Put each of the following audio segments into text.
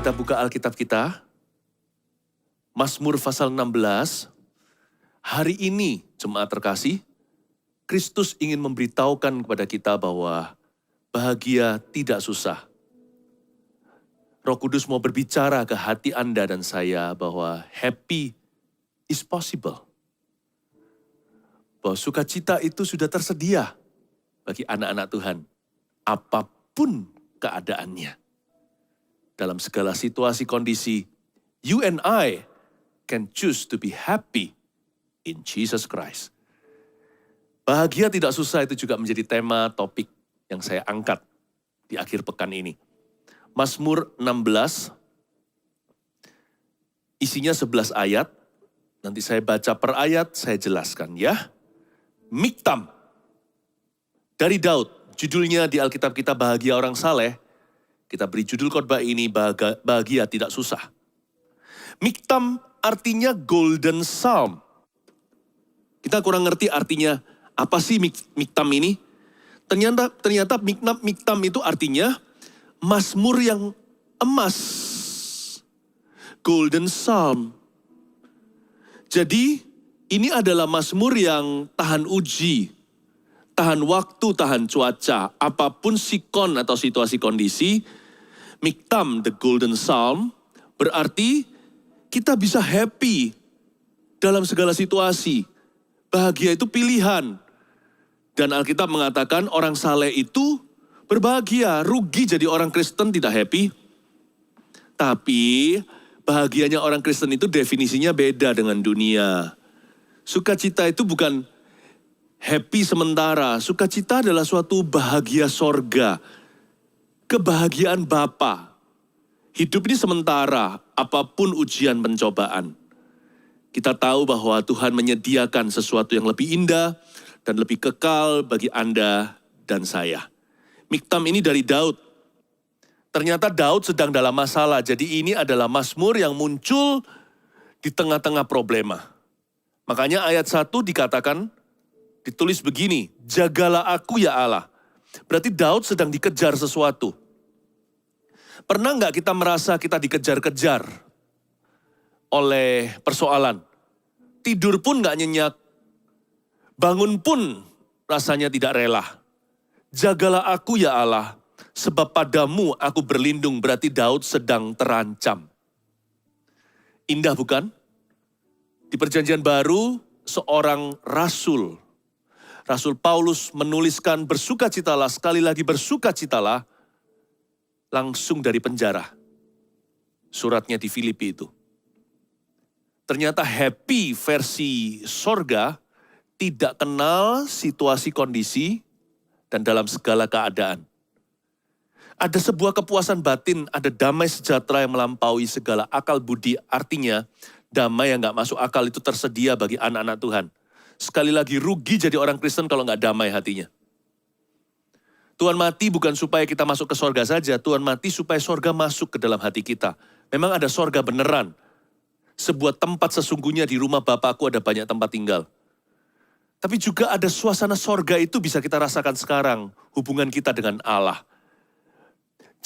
kita buka Alkitab kita, Mazmur pasal 16, hari ini jemaat terkasih, Kristus ingin memberitahukan kepada kita bahwa bahagia tidak susah. Roh Kudus mau berbicara ke hati Anda dan saya bahwa happy is possible. Bahwa sukacita itu sudah tersedia bagi anak-anak Tuhan, apapun keadaannya. Dalam segala situasi kondisi, you and I can choose to be happy in Jesus Christ. Bahagia tidak susah itu juga menjadi tema topik yang saya angkat di akhir pekan ini. Mazmur 16, isinya 11 ayat. Nanti saya baca per ayat, saya jelaskan ya. Miktam, dari Daud, judulnya di Alkitab kita Bahagia Orang Saleh. Kita beri judul khotbah ini, bahagia tidak susah. Miktam artinya golden psalm. Kita kurang ngerti artinya, apa sih miktam ini? Ternyata miktam itu artinya Mazmur yang emas. Golden psalm. Jadi ini adalah Mazmur yang tahan uji, tahan waktu, tahan cuaca, apapun sikon atau situasi kondisi. Miktam, the golden psalm, berarti kita bisa happy dalam segala situasi. Bahagia itu pilihan. Dan Alkitab mengatakan orang saleh itu berbahagia. Rugi jadi orang Kristen tidak happy. Tapi bahagianya orang Kristen itu definisinya beda dengan dunia. Sukacita itu bukan happy sementara. Sukacita adalah suatu bahagia sorga. Kebahagiaan Bapa. Hidup ini sementara, apapun ujian pencobaan. Kita tahu bahwa Tuhan menyediakan sesuatu yang lebih indah dan lebih kekal bagi Anda dan saya. Miktam ini dari Daud. Ternyata Daud sedang dalam masalah, jadi ini adalah Mazmur yang muncul di tengah-tengah problema. Makanya ayat 1 dikatakan, ditulis begini, jagalah aku ya Allah. Berarti Daud sedang dikejar sesuatu. Pernah nggak kita merasa kita dikejar-kejar oleh persoalan? Tidur pun nggak nyenyak, bangun pun rasanya tidak rela. Jagalah aku ya Allah, sebab padamu aku berlindung, berarti Daud sedang terancam. Indah bukan? Di Perjanjian Baru, seorang rasul, Rasul Paulus menuliskan bersukacitalah, sekali lagi bersukacitalah, langsung dari penjara. Suratnya di Filipi itu. Ternyata happy versi sorga tidak kenal situasi kondisi dan dalam segala keadaan. Ada sebuah kepuasan batin, ada damai sejahtera yang melampaui segala akal budi. Artinya damai yang gak masuk akal itu tersedia bagi anak-anak Tuhan. Sekali lagi rugi jadi orang Kristen kalau nggak damai hatinya. Tuhan mati bukan supaya kita masuk ke sorga saja. Tuhan mati supaya sorga masuk ke dalam hati kita. Memang ada sorga beneran. Sebuah tempat sesungguhnya di rumah Bapakku ada banyak tempat tinggal. Tapi juga ada suasana sorga itu bisa kita rasakan sekarang. Hubungan kita dengan Allah.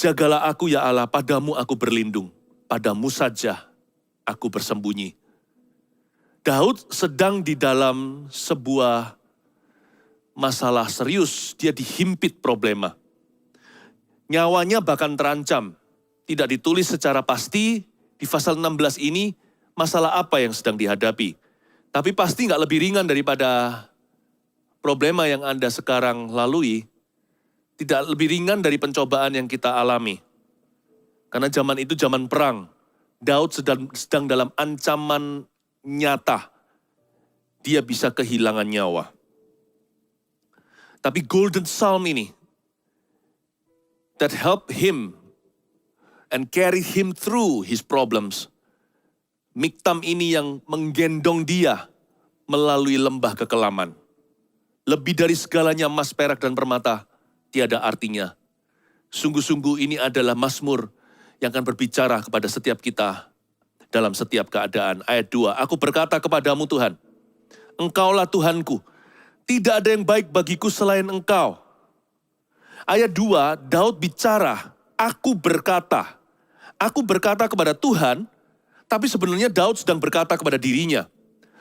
Jagalah aku ya Allah, padamu aku berlindung. Padamu saja aku bersembunyi. Daud sedang di dalam sebuah masalah serius, dia dihimpit problema. Nyawanya bahkan terancam. Tidak ditulis secara pasti di pasal 16 ini masalah apa yang sedang dihadapi. Tapi pasti nggak lebih ringan daripada problema yang Anda sekarang lalui. Tidak lebih ringan dari pencobaan yang kita alami. Karena zaman itu zaman perang. Daud sedang dalam ancaman nyata, dia bisa kehilangan nyawa. Tapi golden psalm ini, that help him and carry him through his problems. Miktam ini yang menggendong dia melalui lembah kekelaman. Lebih dari segalanya emas, perak, dan permata, tiada artinya. Sungguh-sungguh ini adalah Mazmur yang akan berbicara kepada setiap kita dalam setiap keadaan. Ayat 2, aku berkata kepadamu Tuhan, Engkaulah Tuhanku, tidak ada yang baik bagiku selain Engkau. Ayat 2, Daud bicara, aku berkata, Aku berkata kepada Tuhan, tapi sebenarnya Daud sedang berkata kepada dirinya.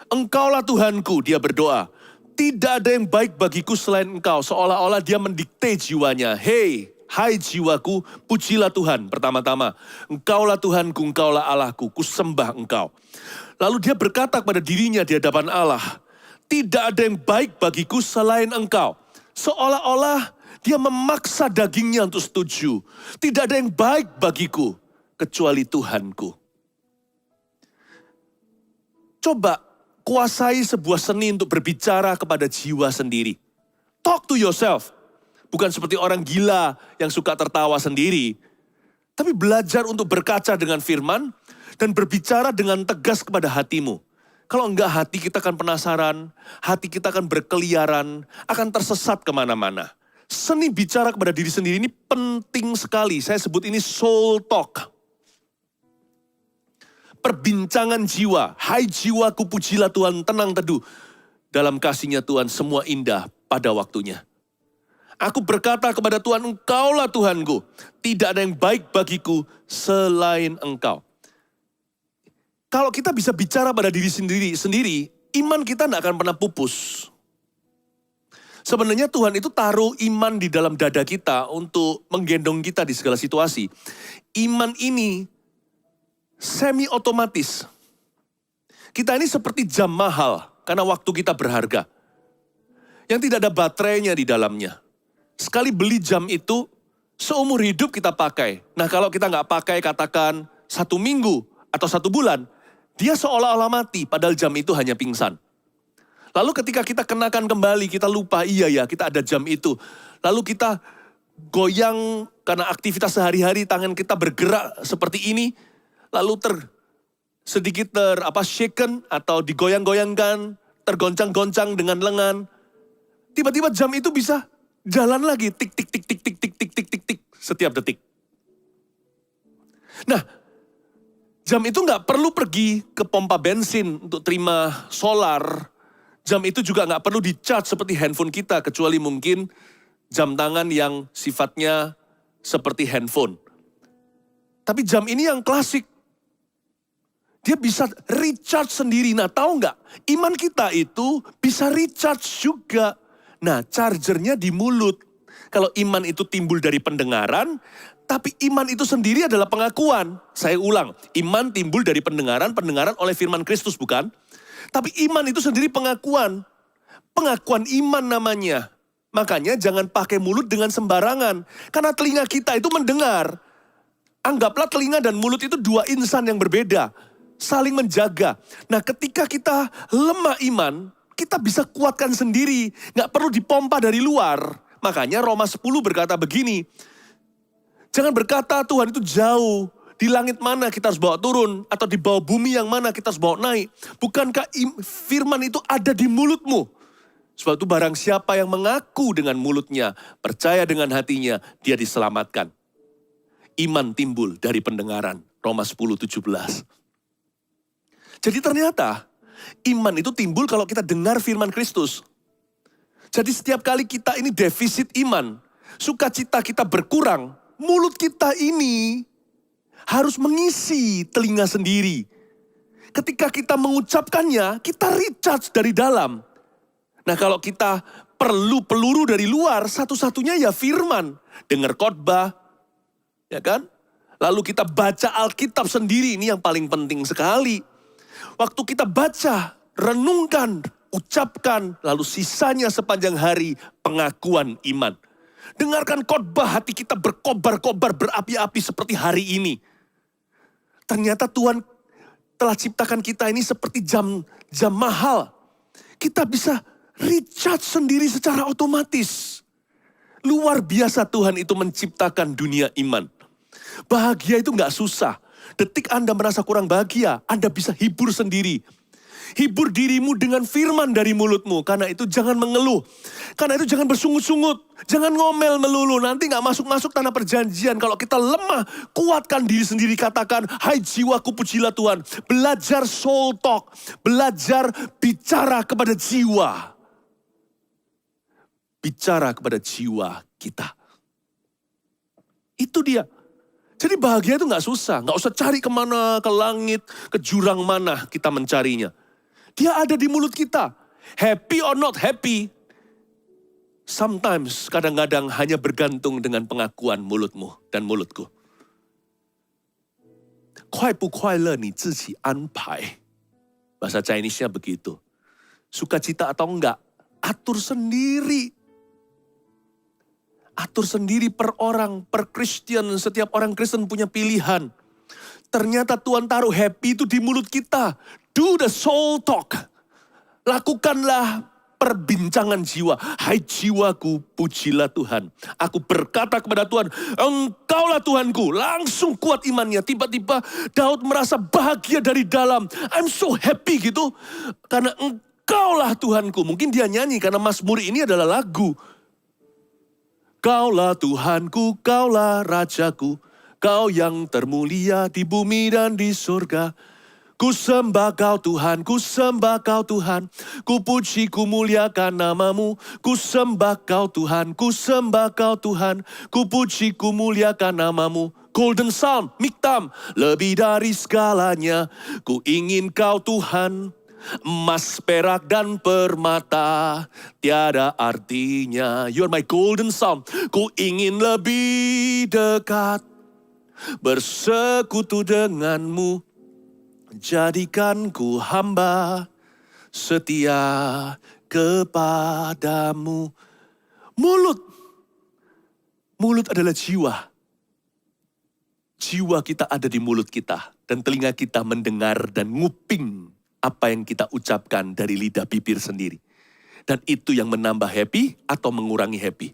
Engkaulah Tuhanku, dia berdoa. Tidak ada yang baik bagiku selain engkau. Seolah-olah dia mendikte jiwanya. Hai jiwaku, pujilah Tuhan pertama-tama. Engkaulah Tuhanku, engkaulah Allahku, kusembah engkau. Lalu dia berkata kepada dirinya di hadapan Allah, tidak ada yang baik bagiku selain engkau. Seolah-olah dia memaksa dagingnya untuk setuju. Tidak ada yang baik bagiku kecuali Tuhanku. Coba kuasai sebuah seni untuk berbicara kepada jiwa sendiri. Talk to yourself. Bukan seperti orang gila yang suka tertawa sendiri. Tapi belajar untuk berkaca dengan firman dan berbicara dengan tegas kepada hatimu. Kalau enggak, hati kita akan penasaran, hati kita akan berkeliaran, akan tersesat kemana-mana. Seni bicara kepada diri sendiri ini penting sekali. Saya sebut ini soul talk. Perbincangan jiwa. Hai jiwaku, pujilah Tuhan, tenang teduh. Dalam kasih-Nya Tuhan semua indah pada waktunya. Aku berkata kepada Tuhan, engkaulah Tuhanku. Tidak ada yang baik bagiku selain engkau. Kalau kita bisa bicara pada diri sendiri, iman kita tidak akan pernah pupus. Sebenarnya Tuhan itu taruh iman di dalam dada kita untuk menggendong kita di segala situasi. Iman ini semi otomatis. Kita ini seperti jam mahal karena waktu kita berharga. Yang tidak ada baterainya di dalamnya. Sekali beli jam itu, seumur hidup kita pakai. Nah kalau kita nggak pakai katakan 1 minggu atau 1 bulan, dia seolah-olah mati padahal jam itu hanya pingsan. Lalu ketika kita kenakan kembali, kita lupa, iya ya kita ada jam itu. Lalu kita goyang karena aktivitas sehari-hari, tangan kita bergerak seperti ini. Lalu sedikit shaken atau digoyang-goyangkan, tergoncang-goncang dengan lengan. Tiba-tiba jam itu bisa jalan lagi, tik tik tik tik tik tik tik tik tik tik setiap detik. Nah, jam itu nggak perlu pergi ke pompa bensin untuk terima solar. Jam itu juga nggak perlu di-charge seperti handphone kita, kecuali mungkin jam tangan yang sifatnya seperti handphone. Tapi jam ini yang klasik. Dia bisa recharge sendiri. Nah tahu nggak? Iman kita itu bisa recharge juga. Nah chargernya di mulut. Kalau iman itu timbul dari pendengaran, tapi iman itu sendiri adalah pengakuan. Saya ulang, iman timbul dari pendengaran oleh firman Kristus bukan? Tapi iman itu sendiri pengakuan. Pengakuan iman namanya. Makanya jangan pakai mulut dengan sembarangan. Karena telinga kita itu mendengar. Anggaplah telinga dan mulut itu 2 insan yang berbeda. Saling menjaga. Nah ketika kita lemah iman, kita bisa kuatkan sendiri. Nggak perlu dipompa dari luar. Makanya Roma 10 berkata begini. Jangan berkata Tuhan itu jauh. Di langit mana kita harus bawa turun. Atau di bawah bumi yang mana kita harus bawa naik. Bukankah firman itu ada di mulutmu? Sebab itu barang siapa yang mengaku dengan mulutnya, percaya dengan hatinya, dia diselamatkan. Iman timbul dari pendengaran. Roma 10:17. Jadi ternyata iman itu timbul kalau kita dengar firman Kristus. Jadi setiap kali kita ini defisit iman, sukacita kita berkurang, mulut kita ini harus mengisi telinga sendiri. Ketika kita mengucapkannya, kita recharge dari dalam. Nah kalau kita perlu peluru dari luar, satu-satunya ya firman. Dengar khotbah, ya kan? Lalu kita baca Alkitab sendiri, ini yang paling penting sekali. Waktu kita baca, renungkan, ucapkan, lalu sisanya sepanjang hari pengakuan iman. Dengarkan khotbah, hati kita berkobar-kobar, berapi-api seperti hari ini. Ternyata Tuhan telah ciptakan kita ini seperti jam mahal. Kita bisa recharge sendiri secara otomatis. Luar biasa Tuhan itu menciptakan dunia iman. Bahagia itu nggak susah. Detik Anda merasa kurang bahagia, Anda bisa hibur sendiri. Hibur dirimu dengan firman dari mulutmu. Karena itu jangan mengeluh. Karena itu jangan bersungut-sungut. Jangan ngomel melulu. Nanti gak masuk-masuk tanah perjanjian. Kalau kita lemah, kuatkan diri sendiri. Katakan, hai jiwaku pujilah Tuhan. Belajar soul talk. Belajar bicara kepada jiwa. Bicara kepada jiwa kita. Itu dia. Jadi bahagia itu nggak susah, nggak usah cari kemana, ke langit, ke jurang mana kita mencarinya. Dia ada di mulut kita. Happy or not happy, sometimes kadang-kadang hanya bergantung dengan pengakuan mulutmu dan mulutku. 快不快乐你自己安排. Bahasa Chinese-nya begitu. Sukacita atau enggak, atur sendiri. Atur sendiri per orang, per Kristen. Setiap orang Kristen punya pilihan. Ternyata Tuhan taruh happy itu di mulut kita. Do the soul talk. Lakukanlah perbincangan jiwa. Hai jiwaku, pujilah Tuhan. Aku berkata kepada Tuhan, Engkaulah Tuhanku. Langsung kuat imannya. Tiba-tiba Daud merasa bahagia dari dalam. I'm so happy gitu. Karena Engkaulah Tuhanku. Mungkin dia nyanyi karena Mazmur ini adalah lagu. Kaulah Tuhanku, Kaulah Rajaku, Kau yang termulia di bumi dan di surga. Ku sembah Kau Tuhan, ku sembah Kau Tuhan, ku puji, ku muliakan namamu. Ku sembah Kau Tuhan, ku sembah Kau Tuhan, ku puji, ku muliakan namamu. Golden Psalm, Miktam, lebih dari segalanya, ku ingin Kau Tuhan. Emas, perak, dan permata tiada artinya. You're my golden psalm. Ku ingin lebih dekat, bersekutu denganmu. Jadikan ku hamba setia kepadamu. Mulut adalah jiwa. Jiwa kita ada di mulut kita. Dan telinga kita mendengar dan nguping apa yang kita ucapkan dari lidah bibir sendiri. Dan itu yang menambah happy atau mengurangi happy.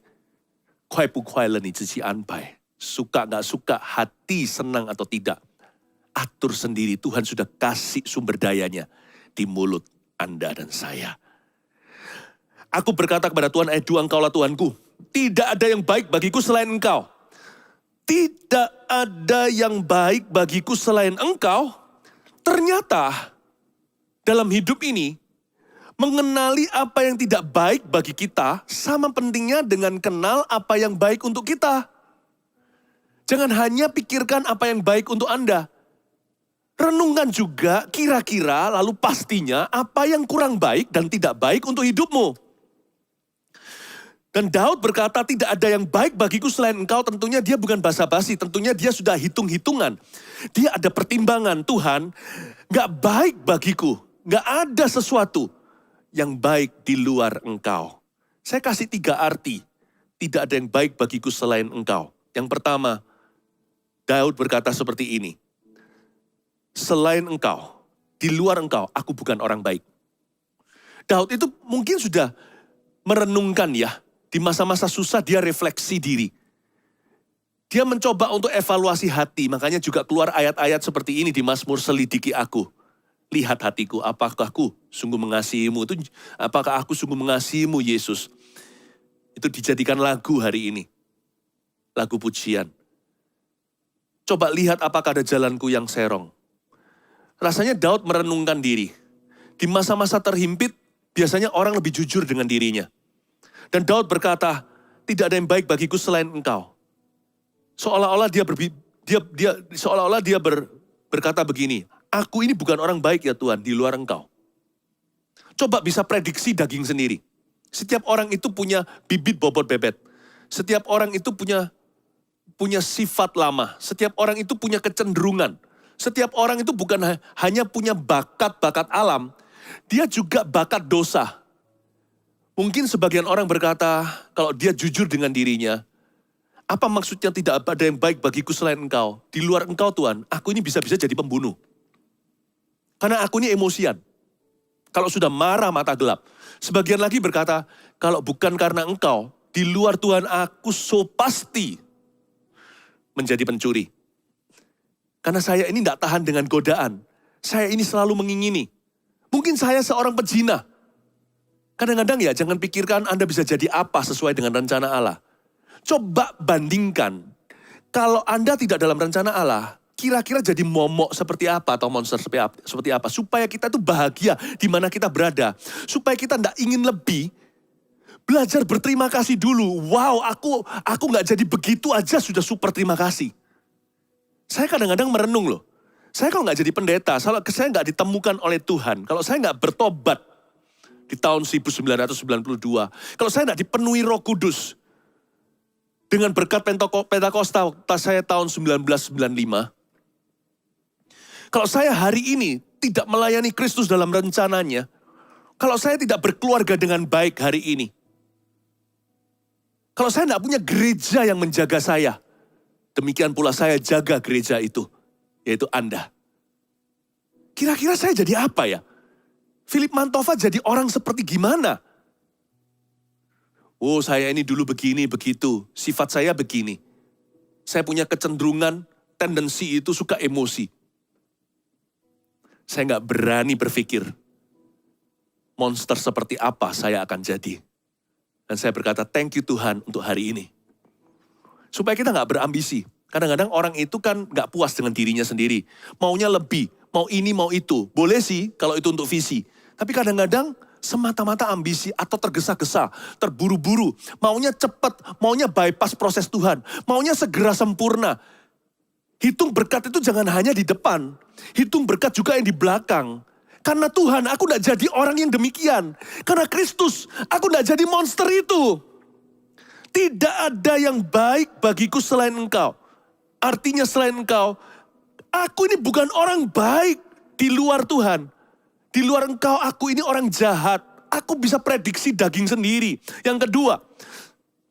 快不快乐你自己安排. Suka gak suka, hati senang atau tidak. Atur sendiri, Tuhan sudah kasih sumber dayanya di mulut Anda dan saya. Aku berkata kepada Tuhan, ayat 2, Engkaulah Tuhanku. Tidak ada yang baik bagiku selain Engkau. Tidak ada yang baik bagiku selain Engkau. Ternyata dalam hidup ini, mengenali apa yang tidak baik bagi kita, sama pentingnya dengan kenal apa yang baik untuk kita. Jangan hanya pikirkan apa yang baik untuk Anda. Renungkan juga kira-kira lalu pastinya apa yang kurang baik dan tidak baik untuk hidupmu. Dan Daud berkata tidak ada yang baik bagiku selain Engkau, tentunya dia bukan basa-basi, tentunya dia sudah hitung-hitungan. Dia ada pertimbangan, Tuhan gak baik bagiku. Gak ada sesuatu yang baik di luar Engkau. Saya kasih 3 arti. Tidak ada yang baik bagiku selain Engkau. Yang pertama, Daud berkata seperti ini. Selain Engkau, di luar Engkau, aku bukan orang baik. Daud itu mungkin sudah merenungkan ya. Di masa-masa susah dia refleksi diri. Dia mencoba untuk evaluasi hati. Makanya juga keluar ayat-ayat seperti ini di Mazmur, selidiki aku. Lihat hatiku, apakah aku sungguh mengasihimu? Apakah aku sungguh mengasihimu, Yesus? Itu dijadikan lagu hari ini. Lagu pujian. Coba lihat apakah ada jalanku yang serong. Rasanya Daud merenungkan diri. Di masa-masa terhimpit, biasanya orang lebih jujur dengan dirinya. Dan Daud berkata, tidak ada yang baik bagiku selain Engkau. Seolah-olah dia berkata begini, aku ini bukan orang baik ya Tuhan, di luar Engkau. Coba bisa prediksi daging sendiri. Setiap orang itu punya bibit bobot bebet. Setiap orang itu punya sifat lama. Setiap orang itu punya kecenderungan. Setiap orang itu bukan hanya punya bakat-bakat alam. Dia juga bakat dosa. Mungkin sebagian orang berkata, kalau dia jujur dengan dirinya, apa maksudnya tidak ada yang baik bagiku selain Engkau? Di luar Engkau Tuhan, aku ini bisa-bisa jadi pembunuh. Karena aku ini emosian. Kalau sudah marah mata gelap. Sebagian lagi berkata, kalau bukan karena Engkau, di luar Tuhan aku so pasti menjadi pencuri. Karena saya ini tidak tahan dengan godaan. Saya ini selalu mengingini. Mungkin saya seorang pezina. Kadang-kadang ya jangan pikirkan Anda bisa jadi apa sesuai dengan rencana Allah. Coba bandingkan. Kalau Anda tidak dalam rencana Allah, kira-kira jadi momok seperti apa atau monster seperti apa. Supaya kita tuh bahagia di mana kita berada. Supaya kita tidak ingin lebih. Belajar berterima kasih dulu. Wow, aku gak jadi begitu aja sudah super terima kasih. Saya kadang-kadang merenung loh. Saya kalau nggak jadi pendeta, kalau saya nggak ditemukan oleh Tuhan, kalau saya nggak bertobat di tahun 1992, kalau saya nggak dipenuhi Roh Kudus dengan berkat Pentakosta pas saya tahun 1995, kalau saya hari ini tidak melayani Kristus dalam rencananya, kalau saya tidak berkeluarga dengan baik hari ini, kalau saya tidak punya gereja yang menjaga saya, demikian pula saya jaga gereja itu, yaitu Anda. Kira-kira saya jadi apa ya? Philip Mantova jadi orang seperti gimana? Oh, saya ini dulu begini, begitu. Sifat saya begini. Saya punya kecenderungan, tendensi itu suka emosi. Saya nggak berani berpikir, monster seperti apa saya akan jadi. Dan saya berkata, thank you Tuhan untuk hari ini. Supaya kita nggak berambisi. Kadang-kadang orang itu kan nggak puas dengan dirinya sendiri. Maunya lebih, mau ini, mau itu. Boleh sih kalau itu untuk visi. Tapi kadang-kadang semata-mata ambisi atau tergesa-gesa, terburu-buru. Maunya cepat, maunya bypass proses Tuhan. Maunya segera sempurna. Hitung berkat itu jangan hanya di depan. Hitung berkat juga yang di belakang. Karena Tuhan, aku tidak jadi orang yang demikian. Karena Kristus, aku tidak jadi monster itu. Tidak ada yang baik bagiku selain Engkau. Artinya selain Engkau, aku ini bukan orang baik di luar Tuhan. Di luar Engkau, aku ini orang jahat. Aku bisa prediksi daging sendiri. Yang kedua,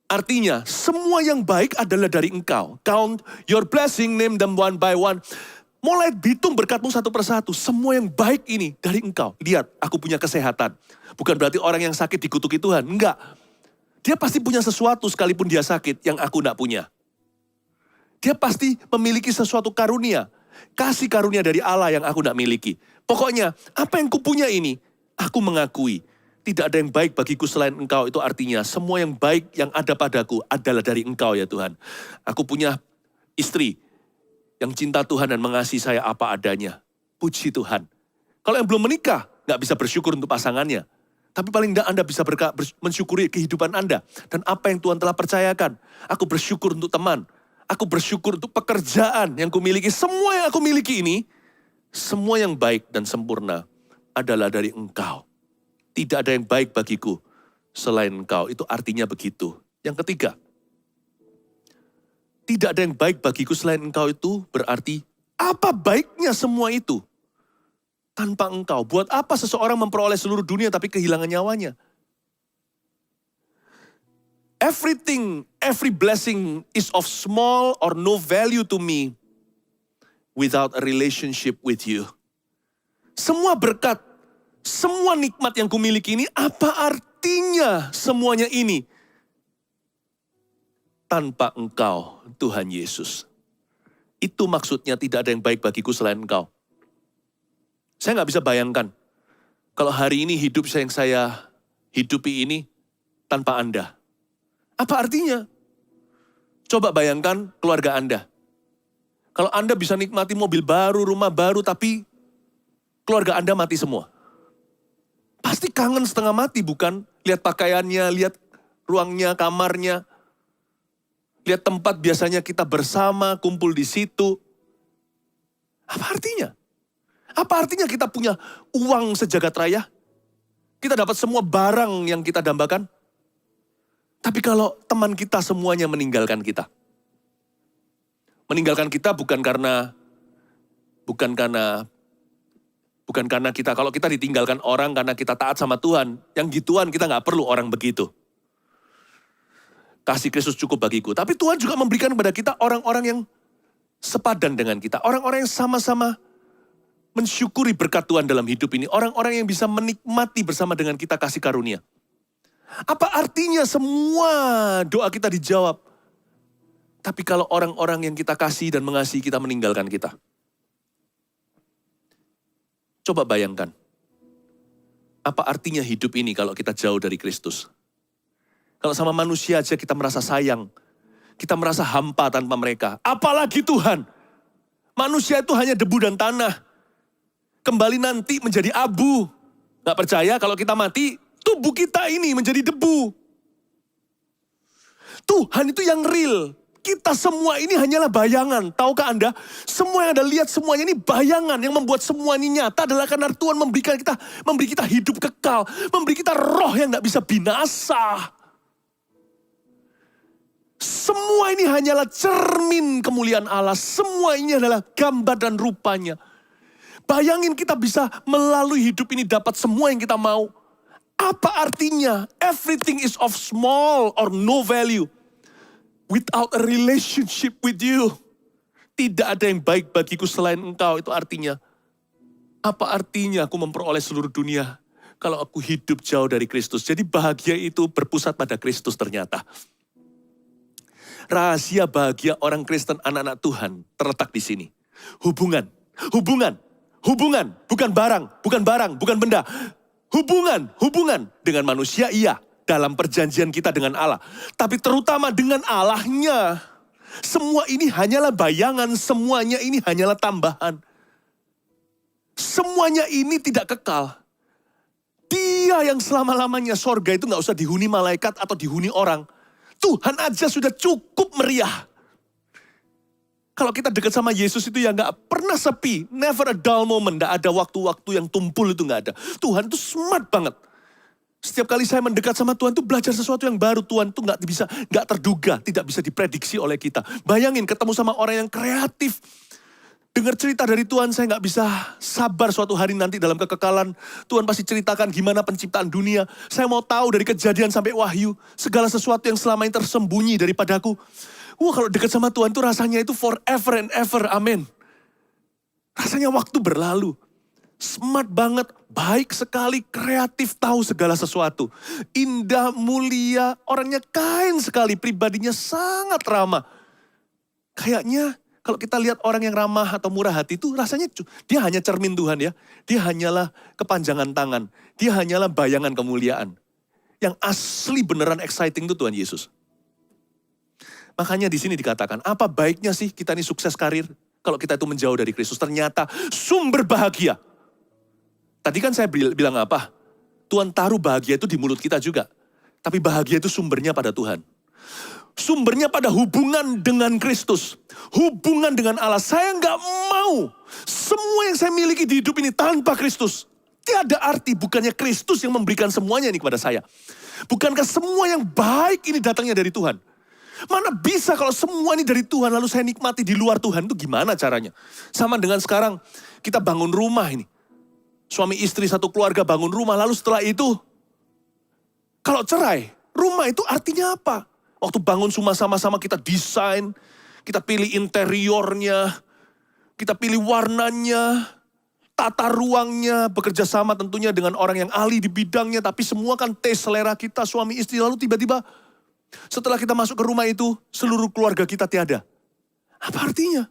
artinya semua yang baik adalah dari Engkau. Count your blessing, name them one by one. Mulai hitung berkatmu satu persatu. Semua yang baik ini dari Engkau. Lihat, aku punya kesehatan. Bukan berarti orang yang sakit dikutuki Tuhan. Enggak. Dia pasti punya sesuatu sekalipun dia sakit yang aku enggak punya. Dia pasti memiliki sesuatu karunia. Kasih karunia dari Allah yang aku enggak miliki. Pokoknya, apa yang kupunya ini, aku mengakui. Tidak ada yang baik bagiku selain Engkau. Itu artinya semua yang baik yang ada padaku adalah dari Engkau ya Tuhan. Aku punya istri yang cinta Tuhan dan mengasihi saya apa adanya. Puji Tuhan. Kalau yang belum menikah, nggak bisa bersyukur untuk pasangannya. Tapi paling tidak Anda bisa mensyukuri kehidupan Anda. Dan apa yang Tuhan telah percayakan. Aku bersyukur untuk teman. Aku bersyukur untuk pekerjaan yang kumiliki. Semua yang aku miliki ini, semua yang baik dan sempurna adalah dari Engkau. Tidak ada yang baik bagiku selain Engkau. Itu artinya begitu. Yang ketiga, tidak ada yang baik bagiku selain Engkau itu berarti apa baiknya semua itu tanpa Engkau? Buat apa seseorang memperoleh seluruh dunia tapi kehilangan nyawanya? Every blessing is of small or no value to me without a relationship with you. Semua berkat, semua nikmat yang kumiliki ini, apa artinya semuanya ini? Tanpa Engkau, Tuhan Yesus. Itu maksudnya tidak ada yang baik bagiku selain Engkau. Saya nggak bisa bayangkan, kalau hari ini hidup yang saya hidupi ini tanpa Anda. Apa artinya? Coba bayangkan keluarga Anda. Kalau Anda bisa nikmati mobil baru, rumah baru, tapi keluarga Anda mati semua. Pasti kangen setengah mati, bukan? Lihat pakaiannya, lihat ruangnya, kamarnya. Lihat tempat biasanya kita bersama, kumpul di situ. Apa artinya? Apa artinya kita punya uang sejagat raya? Kita dapat semua barang yang kita dambakan. Tapi kalau teman kita semuanya meninggalkan kita. Meninggalkan kita bukan karena kita, kalau kita ditinggalkan orang karena kita taat sama Tuhan. Yang gituan kita nggak perlu orang begitu. Kasih Kristus cukup bagiku. Tapi Tuhan juga memberikan kepada kita orang-orang yang sepadan dengan kita. Orang-orang yang sama-sama mensyukuri berkat Tuhan dalam hidup ini. Orang-orang yang bisa menikmati bersama dengan kita kasih karunia. Apa artinya semua doa kita dijawab? Tapi kalau orang-orang yang kita kasih dan mengasihi kita meninggalkan kita. Coba bayangkan. Apa artinya hidup ini kalau kita jauh dari Kristus? Kalau sama manusia aja kita merasa sayang. Kita merasa hampa tanpa mereka. Apalagi Tuhan. Manusia itu hanya debu dan tanah. Kembali nanti menjadi abu. Gak percaya kalau kita mati, tubuh kita ini menjadi debu. Tuhan itu yang real. Kita semua ini hanyalah bayangan. Tahukah Anda? Semua yang Anda lihat semuanya ini bayangan. Yang membuat semua ini nyata adalah karena Tuhan memberi kita hidup kekal. Memberi kita roh yang gak bisa binasa. Semua ini hanyalah cermin kemuliaan Allah. Semua ini adalah gambar dan rupanya. Bayangin kita bisa melalui hidup ini dapat semua yang kita mau. Apa artinya? Everything is of small or no value. Without a relationship with you. Tidak ada yang baik bagiku selain engkau. Itu artinya, apa artinya aku memperoleh seluruh dunia kalau aku hidup jauh dari Kristus? Jadi bahagia itu berpusat pada Kristus ternyata. Rahasia bahagia orang Kristen, anak-anak Tuhan terletak di sini. Hubungan. Bukan barang, bukan benda. Hubungan dengan manusia iya. Dalam perjanjian kita dengan Allah. Tapi terutama dengan Allahnya. Semua ini hanyalah bayangan, semuanya ini hanyalah tambahan. Semuanya ini tidak kekal. Dia yang selama-lamanya sorga itu gak usah dihuni malaikat atau dihuni orang. Tuhan aja sudah cukup meriah. Kalau kita dekat sama Yesus itu ya gak pernah sepi. Never a dull moment. Gak ada waktu-waktu yang tumpul itu gak ada. Tuhan itu smart banget. Setiap kali saya mendekat sama Tuhan tuh belajar sesuatu yang baru. Tuhan tuh gak terduga, tidak bisa diprediksi oleh kita. Bayangin ketemu sama orang yang kreatif. Dengar cerita dari Tuhan, saya gak bisa sabar suatu hari nanti dalam kekekalan. Tuhan pasti ceritakan gimana penciptaan dunia. Saya mau tahu dari Kejadian sampai Wahyu. Segala sesuatu yang selama ini tersembunyi daripadaku. Wah, kalau dekat sama Tuhan tuh rasanya itu forever and ever, amin. Rasanya waktu berlalu. Smart banget, baik sekali, kreatif, tahu segala sesuatu. Indah, mulia, orangnya kain sekali, pribadinya sangat ramah. Kayaknya kalau kita lihat orang yang ramah atau murah hati itu rasanya dia hanya cermin Tuhan ya. Dia hanyalah kepanjangan tangan. Dia hanyalah bayangan kemuliaan. Yang asli beneran exciting itu Tuhan Yesus. Makanya di sini dikatakan, apa baiknya sih kita ini sukses karir kalau kita itu menjauh dari Kristus? Ternyata sumber bahagia. Tadi kan saya bilang apa? Tuhan taruh bahagia itu di mulut kita juga. Tapi bahagia itu sumbernya pada Tuhan. Sumbernya pada hubungan dengan Kristus. Hubungan dengan Allah. Saya nggak mau semua yang saya miliki di hidup ini tanpa Kristus. Tiada arti, bukannya Kristus yang memberikan semuanya ini kepada saya. Bukankah semua yang baik ini datangnya dari Tuhan? Mana bisa kalau semua ini dari Tuhan lalu saya nikmati di luar Tuhan, itu gimana caranya? Sama dengan sekarang kita bangun rumah ini. Suami istri satu keluarga bangun rumah, lalu setelah itu, kalau cerai, rumah itu artinya apa? Waktu bangun sama-sama kita desain, kita pilih interiornya, kita pilih warnanya, tata ruangnya, bekerja sama tentunya dengan orang yang ahli di bidangnya, tapi semua kan tes selera kita, suami istri, lalu tiba-tiba setelah kita masuk ke rumah itu, seluruh keluarga kita tiada. Apa artinya?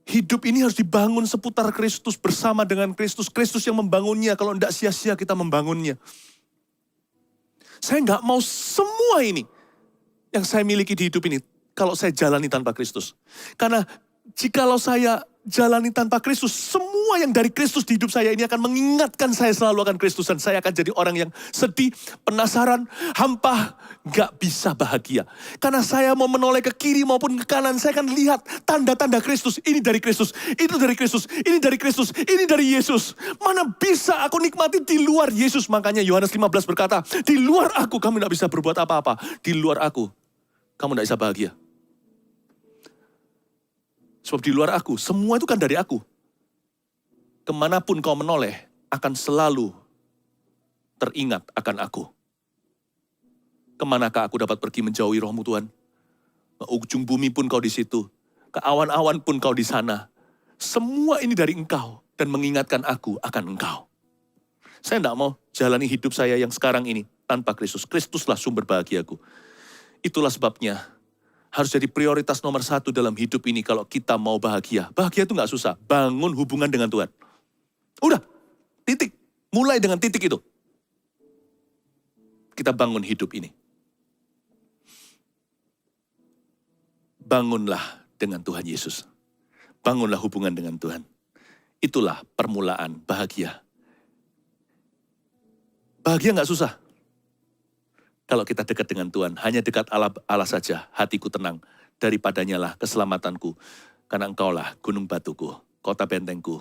Hidup ini harus dibangun seputar Kristus, bersama dengan Kristus. Kristus yang membangunnya, kalau tidak sia-sia kita membangunnya. Saya nggak mau semua ini yang saya miliki di hidup ini, kalau saya jalani tanpa Kristus. Karena jikalau saya jalani tanpa Kristus, semua yang dari Kristus di hidup saya ini akan mengingatkan saya selalu akan Kristus. Dan saya akan jadi orang yang sedih, penasaran, hampa, gak bisa bahagia. Karena saya mau menoleh ke kiri maupun ke kanan, saya akan lihat tanda-tanda Kristus. Ini dari Kristus, itu dari Kristus, ini dari Kristus, ini dari Yesus. Mana bisa aku nikmati di luar Yesus. Makanya Yohanes 15 berkata, di luar aku kamu gak bisa berbuat apa-apa. Di luar aku, kamu gak bisa bahagia. Sebab di luar aku, semua itu kan dari aku. Kemanapun kau menoleh, akan selalu teringat akan aku. Kemanakah aku dapat pergi menjauhi rohmu Tuhan? Ke ujung bumi pun kau di situ. Ke awan-awan pun kau di sana. Semua ini dari engkau. Dan mengingatkan aku akan engkau. Saya tidak mau jalani hidup saya yang sekarang ini tanpa Kristus. Kristuslah sumber bahagiaku. Itulah sebabnya harus jadi prioritas nomor 1 dalam hidup ini kalau kita mau bahagia. Bahagia itu gak susah. Bangun hubungan dengan Tuhan. Udah, titik. Mulai dengan titik itu. Kita bangun hidup ini. Bangunlah dengan Tuhan Yesus. Bangunlah hubungan dengan Tuhan. Itulah permulaan bahagia. Bahagia gak susah. Kalau kita dekat dengan Tuhan, hanya dekat Allah saja, hatiku tenang. Daripadanya lah keselamatanku. Karena Engkaulah gunung batuku, kota bentengku.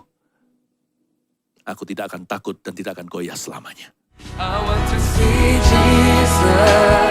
Aku tidak akan takut dan tidak akan goyah selamanya. I want to see Jesus.